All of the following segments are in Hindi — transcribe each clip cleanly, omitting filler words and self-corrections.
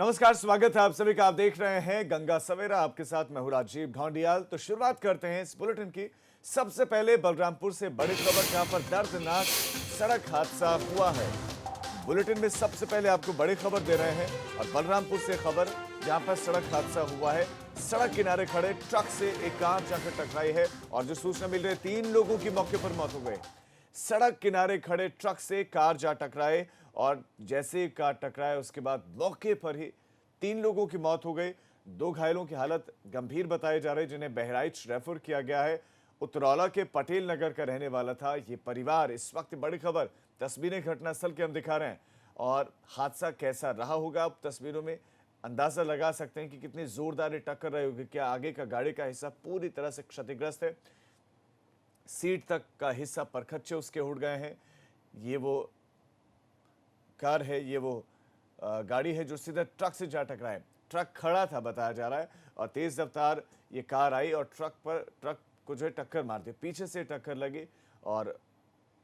नमस्कार, स्वागत है आप सभी का। आप देख रहे हैं गंगा सवेरा, आपके साथ मैं हूं राजीव ढोंडियाल। तो शुरुआत करते हैं इस बुलेटिन की। सबसे पहले बलरामपुर से बड़ी खबर, जहां पर दर्दनाक सड़क हादसा हुआ है। बुलेटिन में सबसे पहले आपको बड़ी खबर दे रहे हैं और बलरामपुर से खबर, जहां पर सड़क हादसा हुआ है। सड़क किनारे खड़े ट्रक से एक कार जाकर टकराई है और जो सूचना मिल रही है 3 लोगों की मौके पर मौत हो गई। सड़क किनारे खड़े ट्रक से कार जा टकराए और जैसे ही कार टकराए उसके बाद मौके पर ही 3 लोगों की मौत हो गई। 2 घायलों की हालत गंभीर बताए जा रहे, जिन्हें बहराइच रेफर किया गया है। उतरौला के पटेल नगर का रहने वाला था ये परिवार। इस वक्त बड़ी खबर, तस्वीरें घटनास्थल की हम दिखा रहे हैं और हादसा कैसा रहा होगा आप तस्वीरों में अंदाजा लगा सकते हैं कि कितनी जोरदार टक्कर रही होगी। क्या आगे का गाड़ी का हिस्सा पूरी तरह से क्षतिग्रस्त है, सीट तक का हिस्सा परखच्चे उसके उड़ गए हैं। ये वो कार है, ये वो गाड़ी है जो सीधा ट्रक से जा टकरा है। ट्रक खड़ा था बताया जा रहा है और तेज रफ्तार ये कार आई और ट्रक को जो है टक्कर मार दी, पीछे से टक्कर लगी और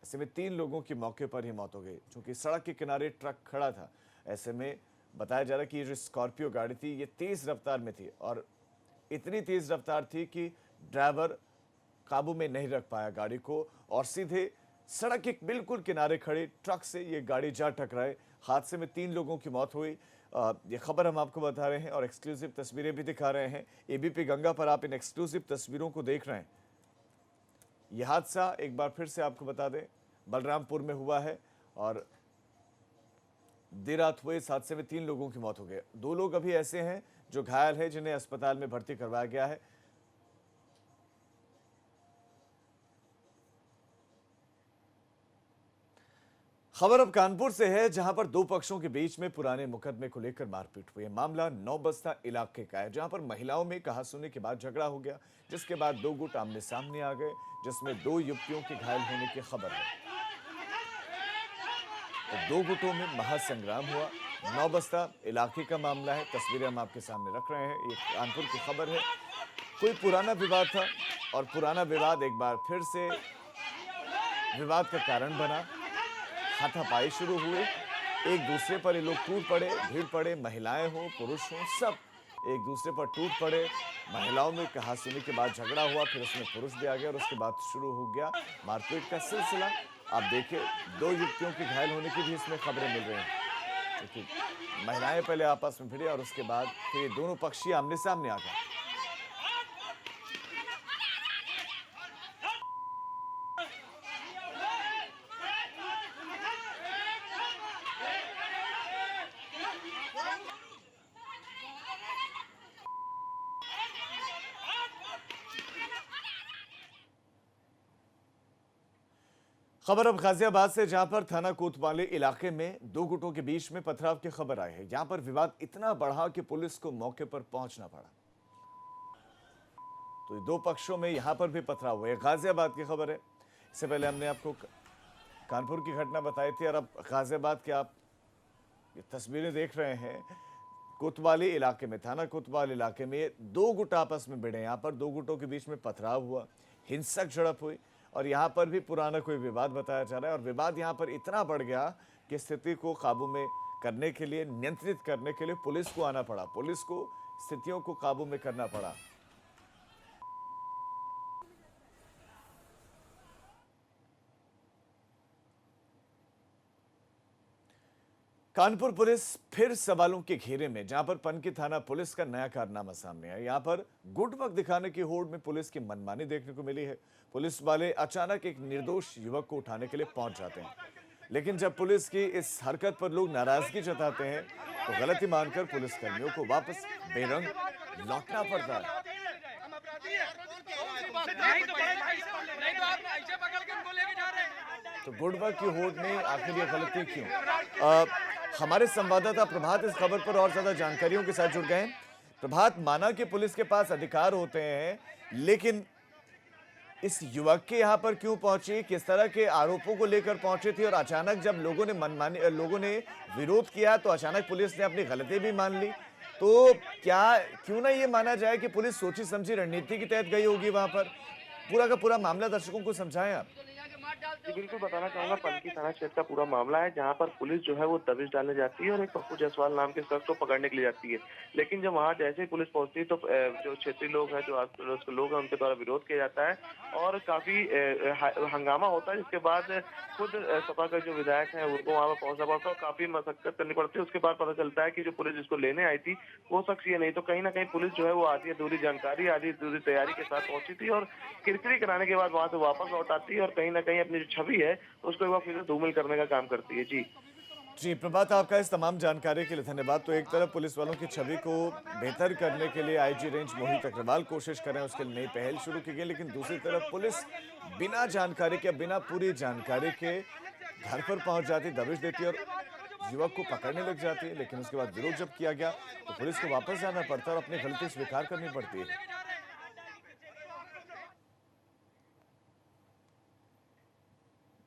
ऐसे में 3 लोगों की मौके पर ही मौत हो गई। चूंकि सड़क के किनारे ट्रक खड़ा था, ऐसे में बताया जा रहा है कि ये जो स्कॉर्पियो गाड़ी थी ये तेज रफ्तार में थी और इतनी तेज रफ्तार थी कि ड्राइवर काबू में नहीं रख पाया गाड़ी को और सीधे सड़क के बिल्कुल किनारे खड़े ट्रक से ये गाड़ी जा टकराए। हादसे में 3 लोगों की मौत हुई। ये खबर हम आपको बता रहे हैं और एक्सक्लूसिव तस्वीरें भी दिखा रहे हैं। एबीपी गंगा पर आप इन एक्सक्लूसिव तस्वीरों को देख रहे हैं। यह हादसा एक बार फिर से आपको बता दें बलरामपुर में हुआ है और देर रात हुए इस हादसे में 3 लोगों की मौत हो गई। 2 लोग अभी ऐसे हैं जो घायल हैं, जिन्हें अस्पताल में भर्ती करवाया गया है। खबर अब कानपुर से है, जहां पर 2 पक्षों के बीच में पुराने मुकदमे को लेकर मारपीट हुई। मामला नौबस्ता इलाके का है, जहां पर महिलाओं में कहासुनी के बाद झगड़ा हो गया, जिसके बाद 2 गुट आमने सामने आ गए, जिसमें 2 युवतियों के घायल होने की खबर है। तो 2 गुटों में महासंग्राम हुआ। नौबस्ता इलाके का मामला है, तस्वीरें हम आपके सामने रख रहे हैं। ये कानपुर की खबर है। कोई पुराना विवाद था और पुराना विवाद एक बार फिर से विवाद का कारण बना। हाथापाई शुरू हुए, एक दूसरे पर ये लोग टूट पड़े, भीड़ पड़े, महिलाएं हो पुरुष हो सब एक दूसरे पर टूट पड़े। महिलाओं में कहासुनी के बाद झगड़ा हुआ, फिर उसमें पुरुष भी आ गया और उसके बाद शुरू हो गया मारपीट का सिलसिला। आप देखिए 2 युवतियों के घायल होने की भी इसमें खबरें मिल रही हैं, क्योंकि महिलाएं पहले आपस में भिड़ी और उसके बाद फिर ये दोनों पक्षी आमने सामने आ गए। खबर अब गाजियाबाद से, जहां पर थाना कोतवाली इलाके में 2 गुटों के बीच में पथराव की खबर आई है। यहां पर विवाद इतना बढ़ा कि पुलिस को मौके पर पहुंचना पड़ा। तो ये 2 पक्षों में यहां पर भी पथराव हुआ है। गाजियाबाद की खबर है। इससे पहले हमने आपको कानपुर की घटना बताई थी और अब गाजियाबाद के आप ये तस्वीरें देख रहे हैं। कोतवाली इलाके में, थाना कोतवाली इलाके में 2 गुट आपस में भिड़े। यहाँ पर 2 गुटों के बीच में पथराव हुआ, हिंसक झड़प हुई और यहाँ पर भी पुराना कोई विवाद बताया जा रहा है और विवाद यहाँ पर इतना बढ़ गया कि स्थिति को काबू में करने के लिए, नियंत्रित करने के लिए पुलिस को आना पड़ा। पुलिस को स्थितियों को काबू में करना पड़ा। कानपुर पुलिस फिर सवालों के घेरे में, जहां पर पनकी थाना पुलिस का नया कारनामा सामने आया। यहां पर गुड वक्त दिखाने की होड़ में पुलिस की मनमानी देखने को मिली है। पुलिस वाले अचानक एक निर्दोष युवक को उठाने के लिए पहुंच जाते हैं, लेकिन जब पुलिस की इस हरकत पर लोग नाराजगी जताते हैं तो गलती मानकर पुलिसकर्मियों को वापस बेरंग लौटना पड़ता है। तो गुड वक्त की होड़ में आखिर ये गलती क्यों? हमारे संवाददाता प्रभात इस खबर पर और ज्यादा जानकारियों के साथ जुड़ गए हैं। प्रभात, माना कि पुलिस के पास अधिकार होते हैं, लेकिन इस युवक के यहाँ पर क्यों पहुंची, किस तरह के आरोपों को लेकर पहुंची थी और अचानक जब लोगों ने विरोध किया तो अचानक पुलिस ने अपनी गलती भी मान ली। तो क्या क्यों ना ये माना जाए कि पुलिस सोची समझी रणनीति के तहत गई होगी वहां पर? पूरा का पूरा मामला दर्शकों को समझाएं आप। जी, बिल्कुल बताना चाहूँगा पनकी थाना क्षेत्र का पूरा मामला है, जहाँ पर पुलिस जो है वो दबिश डालने जाती है और एक पप्पू जायसवाल नाम के शख्स को पकड़ने के लिए जाती है। लेकिन जब वहाँ जैसे ही पुलिस पहुँचती है तो जो क्षेत्रीय लोग हैं, जो आस-पड़ोस के लोग हैं, उनके द्वारा विरोध किया जाता है और काफ़ी हंगामा होता है, जिसके बाद खुद सपा के जो विधायक हैं, उनको वहाँ पर पहुँचना पड़ता है और काफ़ी मशक्कत करनी पड़ती है। उसके बाद पता चलता है कि जो पुलिस जिसको लेने आई थी, वो शख्स ये नहीं। तो कहीं न कहीं पुलिस जो है वो आधी-अधूरी जानकारी, आधी-अधूरी तैयारी के साथ पहुँची थी और किरकिरी कराने के बाद वहाँ से वापस लौट आती है और कहीं न कहीं अपनी जो छवि है, उसको एक बार फिर से धूमिल करने का काम करती है। जी। जी, प्रभात, आपका इस तमाम जानकारी के लिए धन्यवाद। तो एक तरफ पुलिस वालों की छवि को बेहतर करने के लिए आईजी रेंज मोहित अग्रवाल कोशिश कर रहे हैं, उसके लिए नई पहल शुरू की गई, लेकिन दूसरी तरफ पुलिस बिना जानकारी के, बिना पूरी जानकारी के घर पर पहुंच जाती, दबिश देती और युवक को पकड़ने लग जाती है। लेकिन उसके बाद विरोध जब किया गया तो पुलिस को वापस जाना पड़ता है और अपनी गलती स्वीकार करनी पड़ती है।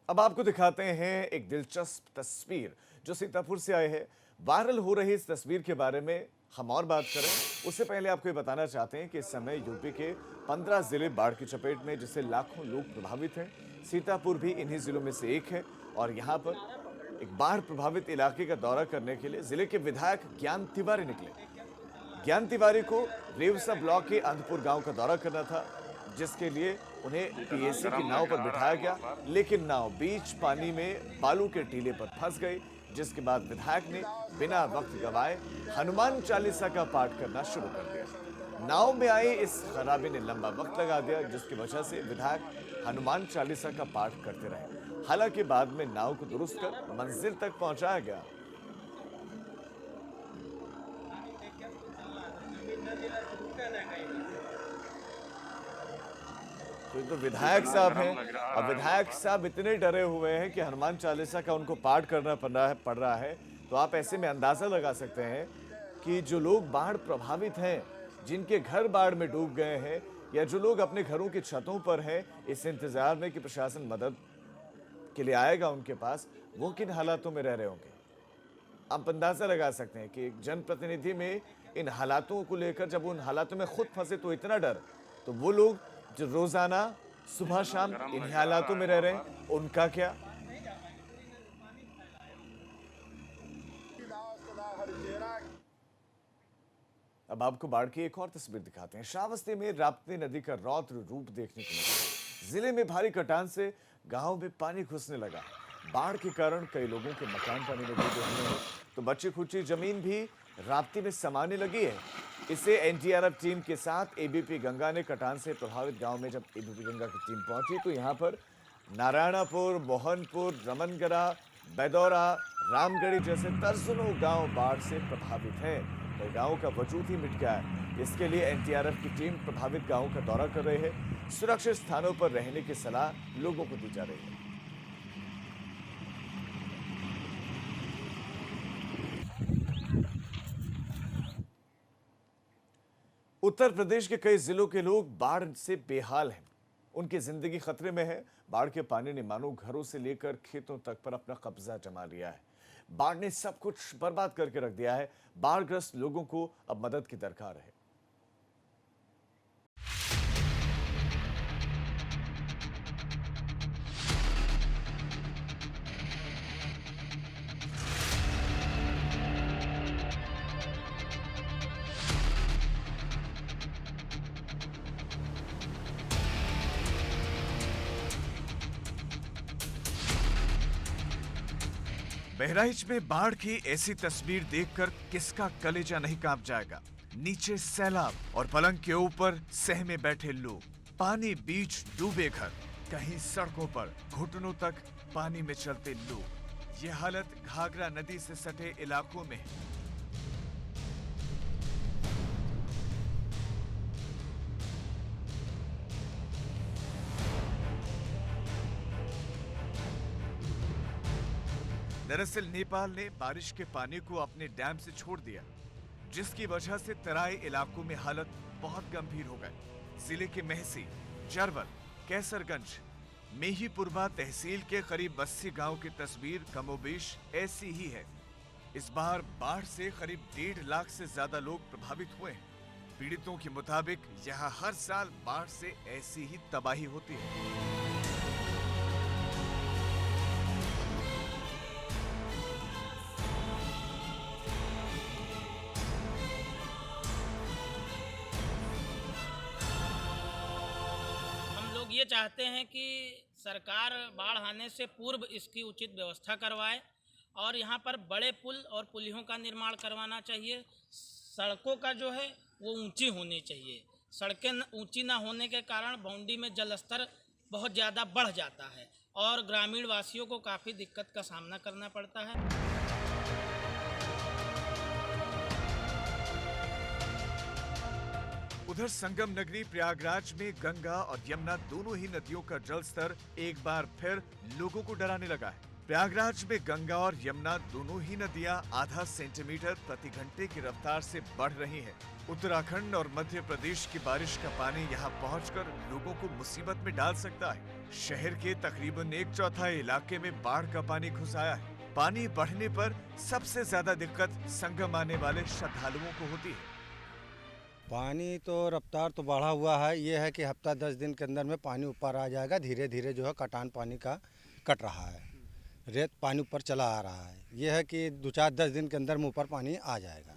अब आपको दिखाते हैं एक दिलचस्प तस्वीर जो सीतापुर से आए हैं। वायरल हो रही इस तस्वीर के बारे में हम और बात करें, उससे पहले आपको ये बताना चाहते हैं कि इस समय यूपी के 15 जिले बाढ़ की चपेट में, जिससे लाखों लोग प्रभावित हैं। सीतापुर भी इन्हीं जिलों में से एक है और यहाँ पर एक बाढ़ प्रभावित इलाके का दौरा करने के लिए जिले के विधायक ज्ञान तिवारी निकले। ज्ञान तिवारी को रेवसा ब्लॉक के अंधपुर गांव का दौरा करना था, जिसके लिए उन्हें पीएसी की नाव पर बिठाया गया, लेकिन नाव बीच पानी में बालू के टीले पर फंस गई, जिसके बाद विधायक ने बिना वक्त गवाए हनुमान चालीसा का पाठ करना शुरू कर दिया। नाव में आई इस खराबी ने लंबा वक्त लगा दिया, जिसकी वजह से विधायक हनुमान चालीसा का पाठ करते रहे। हालांकि बाद में नाव को दुरुस्त कर मंजिल तक पहुंचाया गया। तो विधायक साहब हैं, अब विधायक साहब इतने डरे हुए हैं कि हनुमान चालीसा का उनको पाठ करना पड़ रहा है। तो आप ऐसे में अंदाजा लगा सकते हैं कि जो लोग बाढ़ प्रभावित हैं, जिनके घर बाढ़ में डूब गए हैं या जो लोग अपने घरों की छतों पर हैं, इस इंतजार में कि प्रशासन मदद के लिए आएगा उनके पास, वो किन हालातों में रह रहे होंगे। आप अंदाजा लगा सकते हैं कि एक जनप्रतिनिधि में इन हालातों को लेकर, जब उन हालातों में खुद फंसे तो इतना डर, तो वो लोग जो रोजाना सुबह शाम इन हालातों में रह रहे हैं, उनका क्या। अब आपको बाढ़ की एक और तस्वीर दिखाते हैं। श्रावस्ती में राप्ती नदी का रौद्र रूप देखने को मिला। जिले में भारी कटान से गांव में पानी घुसने लगा। बाढ़ के कारण कई लोगों के मकान पानी में डूबे हुए हैं, तो बची खुची जमीन भी राप्ती में समाने लगी है। इसे एनडीआरएफ टीम के साथ एबीपी गंगा ने कटान से प्रभावित गांव में जब एबीपी गंगा की टीम पहुंची तो यहां पर नारायणापुर, मोहनपुर, रमनगरा, बैदौरा, रामगढ़ी जैसे दर्जनों गांव बाढ़ से प्रभावित हैं। कई गांवों का वजूद ही मिट गया है। इसके लिए एनडीआरएफ की टीम प्रभावित गांवों का दौरा कर रही है। सुरक्षित स्थानों पर रहने की सलाह लोगों को दी जा रही है। उत्तर प्रदेश के कई जिलों के लोग बाढ़ से बेहाल हैं। उनकी जिंदगी खतरे में है। बाढ़ के पानी ने मानो घरों से लेकर खेतों तक पर अपना कब्जा जमा लिया है। बाढ़ ने सब कुछ बर्बाद करके रख दिया है। बाढ़ग्रस्त लोगों को अब मदद की दरकार है। बहराइच में बाढ़ की ऐसी तस्वीर देखकर किसका कलेजा नहीं कांप जाएगा। नीचे सैलाब और पलंग के ऊपर सह में बैठे लोग, पानी बीच डूबे घर, कहीं सड़कों पर घुटनों तक पानी में चलते लोग। ये हालत घाघरा नदी से सटे इलाकों में है। दरअसल नेपाल ने बारिश के पानी को अपने डैम से छोड़ दिया, जिसकी वजह से तराई इलाकों में हालत बहुत गंभीर हो गई। जिले के मेहसी, चरवल, कैसरगंज, मेहीपुरवा तहसील के करीब 80 गांव की तस्वीर कमोबेश ऐसी ही है। इस बार बाढ़ से करीब 1.5 लाख से ज्यादा लोग प्रभावित हुए हैं। पीड़ितों के मुताबिक यहाँ हर साल बाढ़ से ऐसी ही तबाही होती है। ये चाहते हैं कि सरकार बाढ़ आने से पूर्व इसकी उचित व्यवस्था करवाए और यहाँ पर बड़े पुल और पुलियों का निर्माण करवाना चाहिए। सड़कों का जो है वो ऊंची होनी चाहिए। सड़कें ऊंची ना होने के कारण बाउंड्री में जल स्तर बहुत ज़्यादा बढ़ जाता है और ग्रामीण वासियों को काफ़ी दिक्कत का सामना करना पड़ता है। उधर संगम नगरी प्रयागराज में गंगा और यमुना दोनों ही नदियों का जलस्तर एक बार फिर लोगों को डराने लगा है। प्रयागराज में गंगा और यमुना दोनों ही नदियां आधा सेंटीमीटर प्रति घंटे की रफ्तार से बढ़ रही हैं। उत्तराखंड और मध्य प्रदेश की बारिश का पानी यहां पहुंचकर लोगों को मुसीबत में डाल सकता है। शहर के तकरीबन 1/4 इलाके में बाढ़ का पानी घुस आया है। पानी बढ़ने पर सबसे ज्यादा दिक्कत संगम आने वाले श्रद्धालुओं को होती है। पानी तो रफ्तार तो बढ़ा हुआ है। ये है कि हफ्ता 10 दिन के अंदर में पानी ऊपर आ जाएगा। धीरे धीरे जो है कटान पानी का कट रहा है, रेत पानी ऊपर चला आ रहा है। ये है कि 2-4-10 दिन के अंदर में ऊपर पानी आ जाएगा।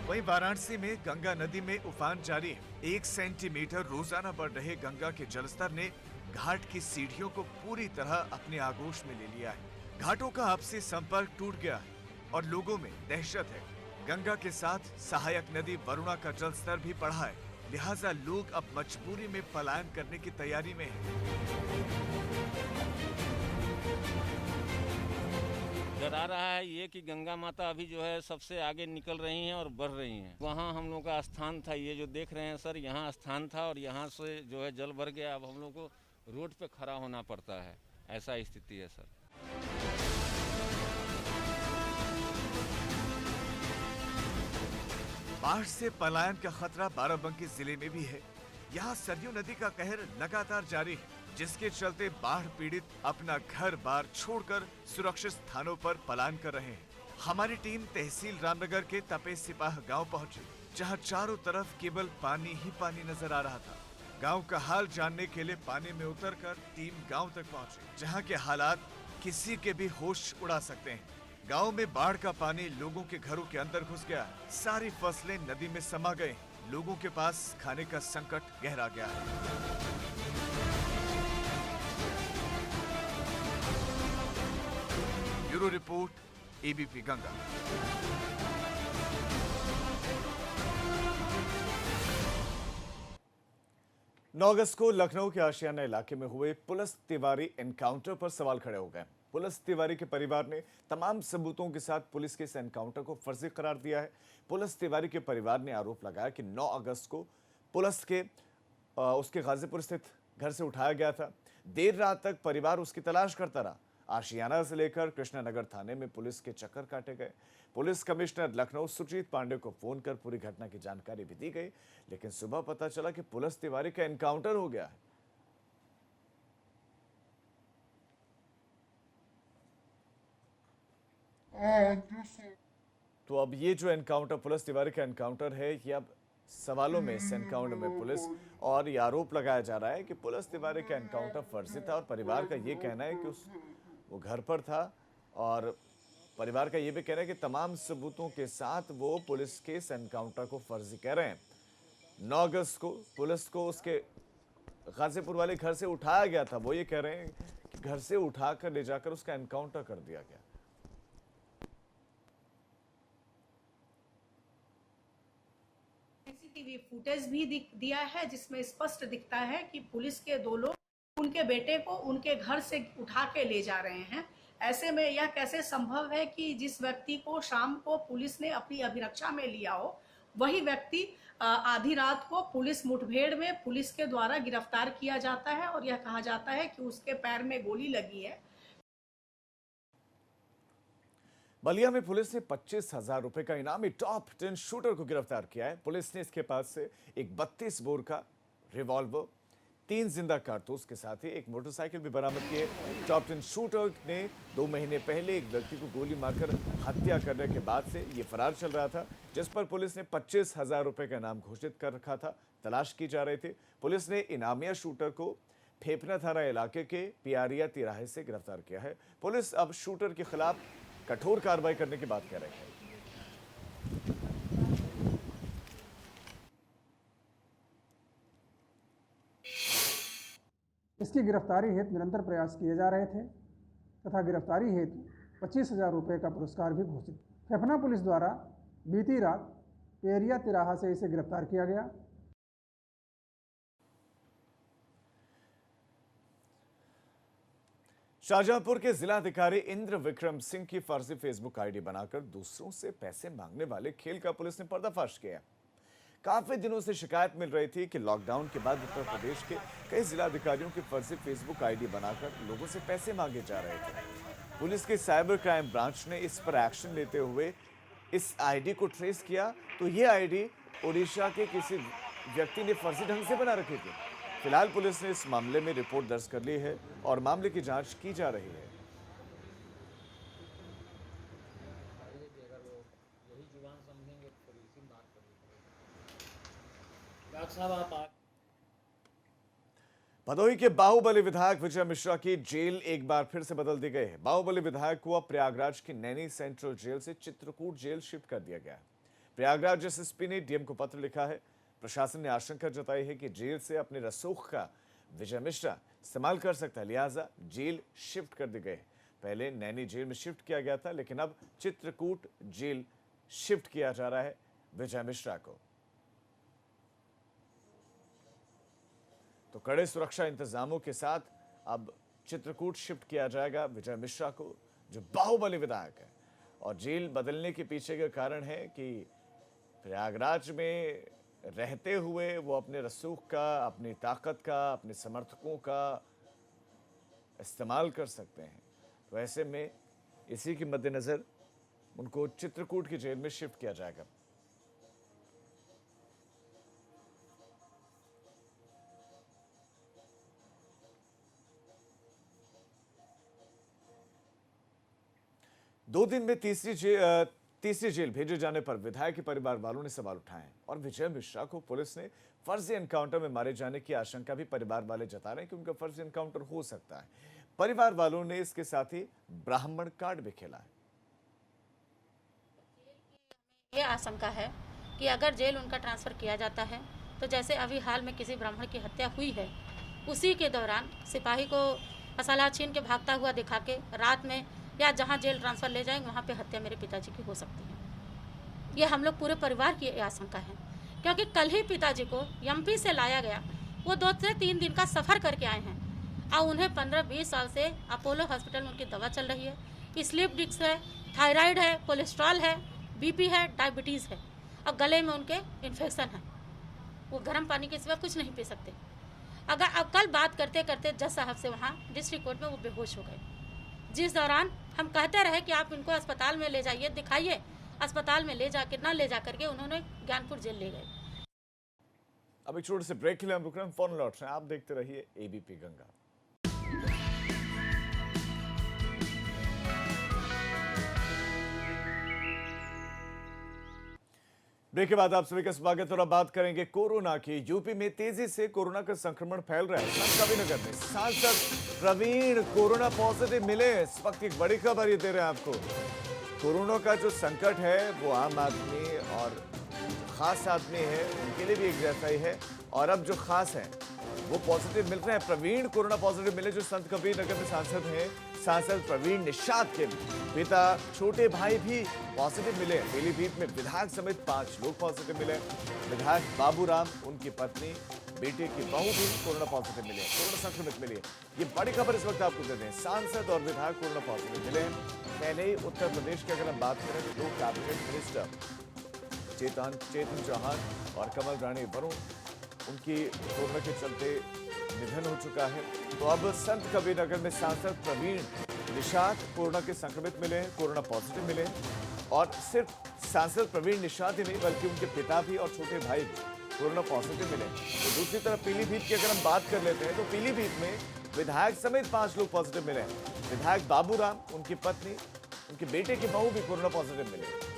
वहीं वाराणसी में गंगा नदी में उफान जारी है। 1 सेंटीमीटर रोजाना बढ़ रहे गंगा के जलस्तर ने घाट की सीढ़ियों को पूरी तरह अपने आगोश में ले लिया है। घाटों का आपसी संपर्क टूट गया है और लोगों में दहशत है। गंगा के साथ सहायक नदी वरुणा का जलस्तर भी बढ़ा है, लिहाजा लोग अब मजबूरी में पलायन करने की तैयारी में हैं। डरा रहा है ये कि गंगा माता अभी जो है सबसे आगे निकल रही हैं और बढ़ रही हैं। वहाँ हम लोग का स्थान था, ये जो देख रहे हैं सर, यहाँ स्थान था और यहाँ से जो है जल भर गया। अब हम लोग को रोड पे खड़ा होना पड़ता है, ऐसा स्थिति है सर। बाढ़ से पलायन का खतरा बाराबंकी जिले में भी है। यहाँ सरयू नदी का कहर लगातार जारी है, जिसके चलते बाढ़ पीड़ित अपना घर बार छोड़कर सुरक्षित स्थानों पर पलायन कर रहे हैं। हमारी टीम तहसील रामनगर के तपे सिपाह गांव पहुंची, जहां चारों तरफ केवल पानी ही पानी नजर आ रहा था। गांव का हाल जानने के लिए पानी में उतरकर टीम गांव तक पहुंची, जहां के हालात किसी के भी होश उड़ा सकते हैं। गांव में बाढ़ का पानी लोगों के घरों के अंदर घुस गया। सारी फसलें नदी में समा गए। लोगों के पास खाने का संकट गहरा गया है। Bureau report, ABP Ganga. 9 अगस्त को लखनऊ के आशियाना इलाके में हुए पुलिस तिवारी एनकाउंटर पर सवाल खड़े हो गए। पुलिस तिवारी के परिवार ने तमाम सबूतों के साथ पुलिस के इस एनकाउंटर को फर्जी करार दिया है। पुलिस तिवारी के परिवार ने आरोप लगाया कि 9 अगस्त को पुलिस के उसके गाजीपुर स्थित घर से उठाया गया था। देर रात तक परिवार उसकी तलाश करता रहा। आशियाना से लेकर कृष्णानगर थाने में पुलिस के चक्कर काटे गए। पुलिस कमिश्नर लखनऊ सुरजीत पांडे को फोन कर पूरी घटना की जानकारी भी दी गई, लेकिन सुबह पता चला कि पुलिस तिवारी का एनकाउंटर हो गया है। तो अब ये जो एनकाउंटर पुलिस तिवारी का एनकाउंटर है, ये अब सवालों में इस एनकाउंटर में पुलिस और ये आरोप लगाया जा रहा है कि पुलिस तिवारी का एनकाउंटर फर्जी था और परिवार का ये कहना है कि वो घर पर था और परिवार का ये भी कहना है कि तमाम सबूतों के साथ वो पुलिस के इस एनकाउंटर को फर्जी कह रहे हैं। 9 अगस्त को पुलिस को उसके गाजीपुर वाले घर से उठाया गया था। वो ये कह रहे हैं कि घर से उठाकर ले जाकर उसका एनकाउंटर कर दिया गया। सीसीटीवी फुटेज भी दिया है, जिसमें स्पष्ट दिखता है कि पुलिस के 2 लोग उनके बेटे को उनके घर से उठा के ले जा रहे हैं। ऐसे में यह कैसे संभव है कि जिस व्यक्ति को शाम को पुलिस ने अपनी अभिरक्षा में लिया हो, वही व्यक्ति आधी रात को पुलिस मुठभेड़ में पुलिस के द्वारा गिरफ्तार किया जाता है और यह कहा जाता है कि उसके पैर में गोली लगी है। बलिया में पुलिस ने 25,000 रुपए का इनामी टॉप 10 शूटर को गिरफ्तार किया है। पुलिस ने इसके पास से एक 32 बोर का रिवॉल्वर, 3 जिंदा कारतूस के साथ ही एक मोटरसाइकिल भी बरामद की है। टॉप 10 शूटर ने 2 महीने पहले एक व्यक्ति को गोली मारकर हत्या करने के बाद से ये फरार चल रहा था, जिस पर पुलिस ने 25,000 रुपए का इनाम घोषित कर रखा था। तलाश की जा रही थी। पुलिस ने इनामिया शूटर को फेफना थाना इलाके के पियारिया तिराहे से गिरफ्तार किया है। पुलिस अब शूटर के खिलाफ कठोर कार्रवाई करने की बात कह रहे हैं। इसकी गिरफ्तारी हेतु निरंतर प्रयास किए जा रहे थे तथा गिरफ्तारी हेतु 25,000 रुपये का पुरस्कार भी घोषित। फेफना पुलिस द्वारा बीती रात एरिया तिराहा से इसे गिरफ्तार किया गया। शाहजहांपुर के जिलाधिकारी इंद्र विक्रम सिंह की फर्जी फेसबुक आईडी बनाकर दूसरों से पैसे मांगने वाले खेल का पुलिस ने पर्दाफाश किया। काफी दिनों से शिकायत मिल रही थी कि लॉकडाउन के बाद उत्तर प्रदेश के कई जिलाधिकारियों की फर्जी फेसबुक आईडी बनाकर लोगों से पैसे मांगे जा रहे थे। पुलिस के साइबर क्राइम ब्रांच ने इस पर एक्शन लेते हुए इस आईडी को ट्रेस किया तो ये आईडी ओडिशा के किसी व्यक्ति ने फर्जी ढंग से बना रखी थी। फिलहाल पुलिस ने इस मामले में रिपोर्ट दर्ज कर ली है और मामले की जांच की जा रही है। भदोही के बाहुबली विधायक विजय मिश्रा की जेल एक बार फिर से बदल दी गई है। बाहुबली विधायक को अब प्रयागराज की नैनी सेंट्रल जेल से चित्रकूट जेल शिफ्ट कर दिया गया है। प्रयागराज एसएसपी ने डीएम को पत्र लिखा है। प्रशासन ने आशंका जताई है कि जेल से अपने रसूख का विजय मिश्रा इस्तेमाल कर सकता है, लिहाजा जेल शिफ्ट कर दी गई है। पहले नैनी जेल में शिफ्ट किया गया था, लेकिन अब चित्रकूट जेल शिफ्ट किया जा रहा है विजय मिश्रा को। तो कड़े सुरक्षा इंतजामों के साथ अब चित्रकूट शिफ्ट किया जाएगा विजय मिश्रा को, जो बाहुबली विधायक है। और जेल बदलने के पीछे का कारण है कि प्रयागराज में रहते हुए वो अपने रसूख का, अपनी ताकत का, अपने समर्थकों का इस्तेमाल कर सकते हैं। तो ऐसे में इसी के मद्देनजर उनको चित्रकूट की जेल में शिफ्ट किया जाएगा। दो दिन में तीसरी जेल भेजे जाने पर विधायक के परिवार वालों ने सवाल उठाए और विजय मिश्रा को पुलिस ने फर्जी एनकाउंटर में मारे जाने की आशंका भी परिवार वाले जता रहे हैं कि उनका फर्जी एनकाउंटर हो सकता है। परिवार वालों ने इसके साथ ही ब्राह्मण कार्ड भी खेला है। ये आशंका है कि अगर जेल उनका ट्रांसफर किया जाता है तो जैसे अभी हाल में किसी ब्राह्मण की हत्या हुई है, उसी के दौरान सिपाही को असला छीन के भागता हुआ दिखा के रात में या जहां जेल ट्रांसफर ले जाएंगे वहां पे हत्या मेरे पिताजी की हो सकती है। ये हम लोग पूरे परिवार की आशंका है, क्योंकि कल ही पिताजी को एमपी से लाया गया। वो 2 से 3 दिन का सफ़र करके आए हैं और उन्हें 15-20 साल से अपोलो हॉस्पिटल में उनकी दवा चल रही है। स्लीप डिस्क है, थायराइड है, कोलेस्ट्रॉल है, बीपी है, डायबिटीज़ है और गले में उनके इन्फेक्शन है। वो गर्म पानी के सिवा कुछ नहीं पी सकते। अगर अब कल बात करते करते जज साहब से वहाँ डिस्ट्रिक्ट कोर्ट में वो बेहोश हो गए, जिस दौरान हम कहते रहे कि आप इनको अस्पताल में ले जाइए, दिखाइए। अस्पताल में ले जाकर ना ले जा करके उन्होंने ज्ञानपुर जेल ले गए। अब एक छोटे से ब्रेक के लिए हम रुक रहे हैं, फोन लौट रहे हैं। आप देखते रहिए एबीपी गंगा। ब्रेक के बाद आप सभी का स्वागत है और अब बात करेंगे कोरोना की। यूपी में तेजी से कोरोना का संक्रमण फैल रहा है। संतकबीरनगर में सांसद प्रवीण कोरोना पॉजिटिव मिले। इस वक्त एक बड़ी खबर ये दे रहे हैं आपको। कोरोना का जो संकट है वो आम आदमी और खास आदमी है उनके लिए भी एक जैसा ही है, और अब जो खास है वो पॉजिटिव मिल रहे हैं। प्रवीण कोरोना पॉजिटिव मिले, जो संतकबीरनगर में सांसद हैं। सांसद प्रवीण निषाद के पिता छोटे भाई भी पॉजिटिव मिले। पीलीभीत में विधायक समेत 5 लोग पॉजिटिव मिले। विधायक बाबूराम, उनकी पत्नी, बेटे की बहू भी कोरोना पॉजिटिव मिले, कोरोना संक्रमित मिले। ये बड़ी खबर इस वक्त आपको देते हैं। सांसद और विधायक कोरोना पॉजिटिव मिले। पहले ही उत्तर प्रदेश की अगर हम बात करें तो 2 कैबिनेट मिनिस्टर चेतन चौहान और कमल रानी वरुण, उनकी कोरोना के चलते निधन हो चुका है। तो अब संतकबीरनगर में सांसद प्रवीण निषाद कोरोना के संक्रमित मिले हैं, कोरोना पॉजिटिव मिले हैं। और सिर्फ सांसद प्रवीण निषाद ही नहीं बल्कि उनके पिता भी और छोटे भाई भी कोरोना पॉजिटिव मिले। तो दूसरी तरफ पीलीभीत की अगर हम बात कर लेते हैं तो पीलीभीत में विधायक समेत 5 लोग पॉजिटिव मिले हैं। विधायक बाबूराम, उनकी पत्नी, उनके बेटे की बहू भी कोरोना पॉजिटिव मिले।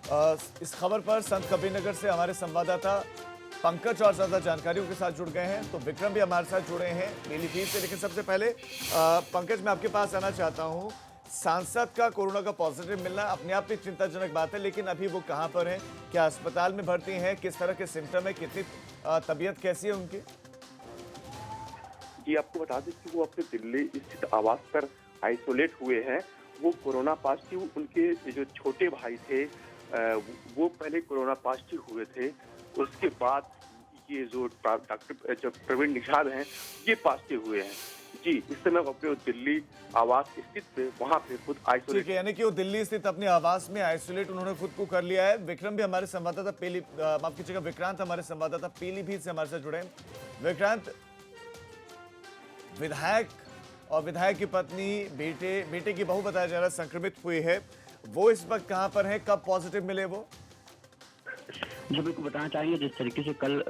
इस खबर पर संत कबीरनगर से हमारे संवाददाता पंकज और ज्यादा जानकारियों के साथ जुड़ गए हैं, तो विक्रम भी हमारे साथ जुड़े हैं पीलीभीत से। लेकिन सबसे पहले पंकज, मैं आपके पास आना चाहता हूं। सांसद का कोरोना का पॉजिटिव मिलना अपने आप में चिंताजनक बात है, लेकिन अभी वो कहां पर हैं? क्या अस्पताल में भर्ती हैं? किस तरह के सिम्टम है? कितनी तबीयत कैसी है उनकी? जी, आपको बता दें कि वो अपने दिल्ली स्थित आवास पर आइसोलेट हुए हैं। वो कोरोना पॉजिटिव, उनके जो छोटे भाई थे वो पहले कोरोना पॉजिटिव हुए थे। उसके बाद ये जो डॉक्टर जो प्रवीण निषाद हैं ये पॉजिटिव हुए हैं। जी, इस समय वो अपने दिल्ली आवास स्थित वहाँ पे खुद आइसोलेट। ठीक है, यानी कि वो दिल्ली स्थित अपने आवास में आइसोलेट उन्होंने खुद को कर लिया है। विक्रम भी हमारे संवाददाता माफ कीजिएगा, विक्रांत हमारे संवाददाता पीलीभीत से हमारे साथ जुड़े हैं। विक्रांत, विधायक और विधायक की पत्नी बेटे की बहू बताया जा रहा है संक्रमित हुई है, वो इस वक्त कहां पर है? कब पॉजिटिव मिले वो? जो बिल्कुल बताना चाहेंगे, जिस तरीके से कल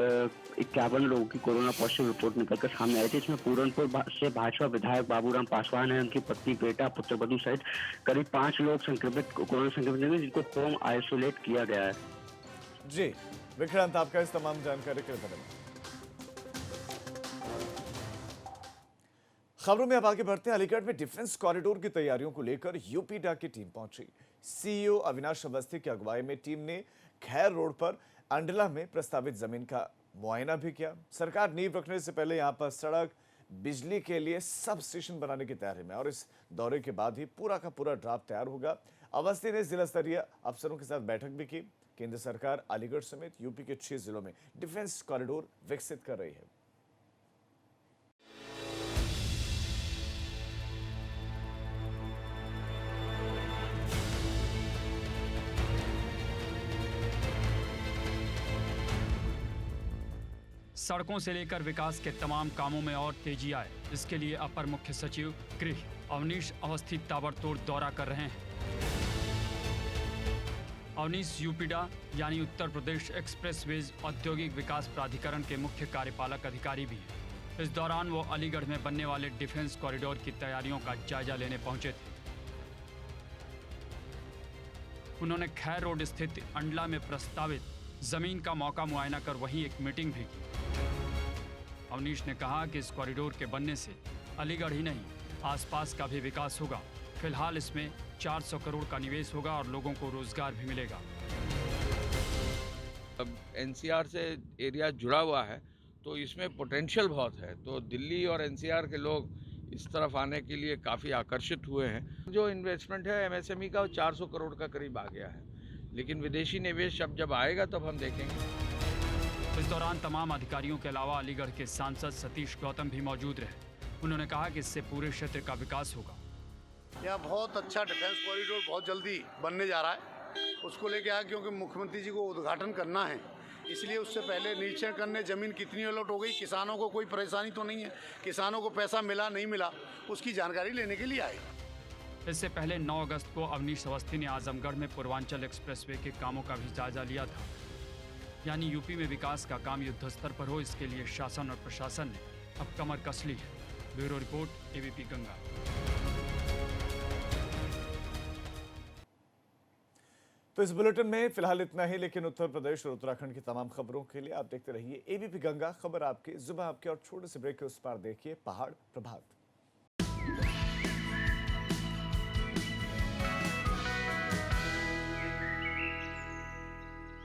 51 लोगों की कोरोना पॉजिटिव रिपोर्ट निकलकर सामने आई थी, इसमें पूरनपुर से भाजपा विधायक बाबूराम पासवान है, उनकी पत्नी, बेटा, पुत्रवधू सहित करीब 5 लोग कोरोना संक्रमित हैं, जिनको होम आइसोलेट किया गया है। जी विक्रांत, आपका इस तमाम जानकारी के लिए धन्यवाद। खबरों में अब आगे बढ़ते हैं। अलीगढ़ में डिफेंस कॉरिडोर की तैयारियों को लेकर यूपीडा की टीम पहुंची। सीईओ अविनाश अवस्थी की अगुवाई में टीम ने खैर रोड पर अंडला में प्रस्तावित जमीन का मुआयना भी किया। सरकार नींव रखने से पहले यहां पर सड़क, बिजली के लिए सब स्टेशन बनाने की तैयारी में, और इस दौरे के बाद ही पूरा का पूरा ड्राफ्ट तैयार होगा। अवस्थी ने जिला स्तरीय अफसरों के साथ बैठक भी की। केंद्र सरकार अलीगढ़ समेत यूपी के 6 जिलों में डिफेंस कॉरिडोर विकसित कर रही है। सड़कों से लेकर विकास के तमाम कामों में और तेजी आए, इसके लिए अपर मुख्य सचिव गृह अवनीश अवस्थी ताबड़तोड़ दौरा कर रहे हैं। अवनीश यूपीडा यानी उत्तर प्रदेश एक्सप्रेसवेज औद्योगिक विकास प्राधिकरण के मुख्य कार्यपालक अधिकारी भी हैं। इस दौरान वो अलीगढ़ में बनने वाले डिफेंस कॉरिडोर की तैयारियों का जायजा लेने पहुंचे थे। उन्होंने खैर रोड स्थित अंडला में प्रस्तावित जमीन का मौका मुआयना कर वहीं एक मीटिंग भी की। अवनीश ने कहा कि इस कॉरिडोर के बनने से अलीगढ़ ही नहीं, आसपास का भी विकास होगा। फिलहाल इसमें 400 करोड़ का निवेश होगा और लोगों को रोजगार भी मिलेगा। अब एनसीआर से एरिया जुड़ा हुआ है तो इसमें पोटेंशियल बहुत है, तो दिल्ली और एनसीआर के लोग इस तरफ आने के लिए काफ़ी आकर्षित हुए हैं। जो इन्वेस्टमेंट है एमएसएमई का वो 400 करोड़ का करीब आ गया है, लेकिन विदेशी निवेश जब आएगा तब हम देखेंगे। इस दौरान तमाम अधिकारियों के अलावा अलीगढ़ के सांसद सतीश गौतम भी मौजूद रहे। उन्होंने कहा कि इससे पूरे क्षेत्र का विकास होगा। यहाँ बहुत अच्छा डिफेंस कॉरिडोर बहुत जल्दी बनने जा रहा है। उसको लेके आया क्योंकि मुख्यमंत्री जी को उद्घाटन करना है, इसलिए उससे पहले निरीक्षण करने ज़मीन कितनी अलॉट हो गई, किसानों को कोई परेशानी तो नहीं है, किसानों को पैसा मिला नहीं मिला, उसकी जानकारी लेने के लिए आए। इससे पहले 9 अगस्त को अवनीश अवस्थी ने आजमगढ़ में पूर्वांचल एक्सप्रेसवे के कामों का भी जायजा लिया था। यानी यूपी में विकास का काम युद्ध स्तर पर हो, इसके लिए शासन और प्रशासन ने अब कमर कस ली है। Bureau report, ABP Ganga. तो इस बुलेटिन में फिलहाल इतना ही, लेकिन उत्तर प्रदेश और उत्तराखंड की तमाम खबरों के लिए आप देखते रहिए एबीपी गंगा। खबर आपकी, जुबान आपकी, और छोटे से ब्रेक के उस पार देखिए पहाड़ प्रभात।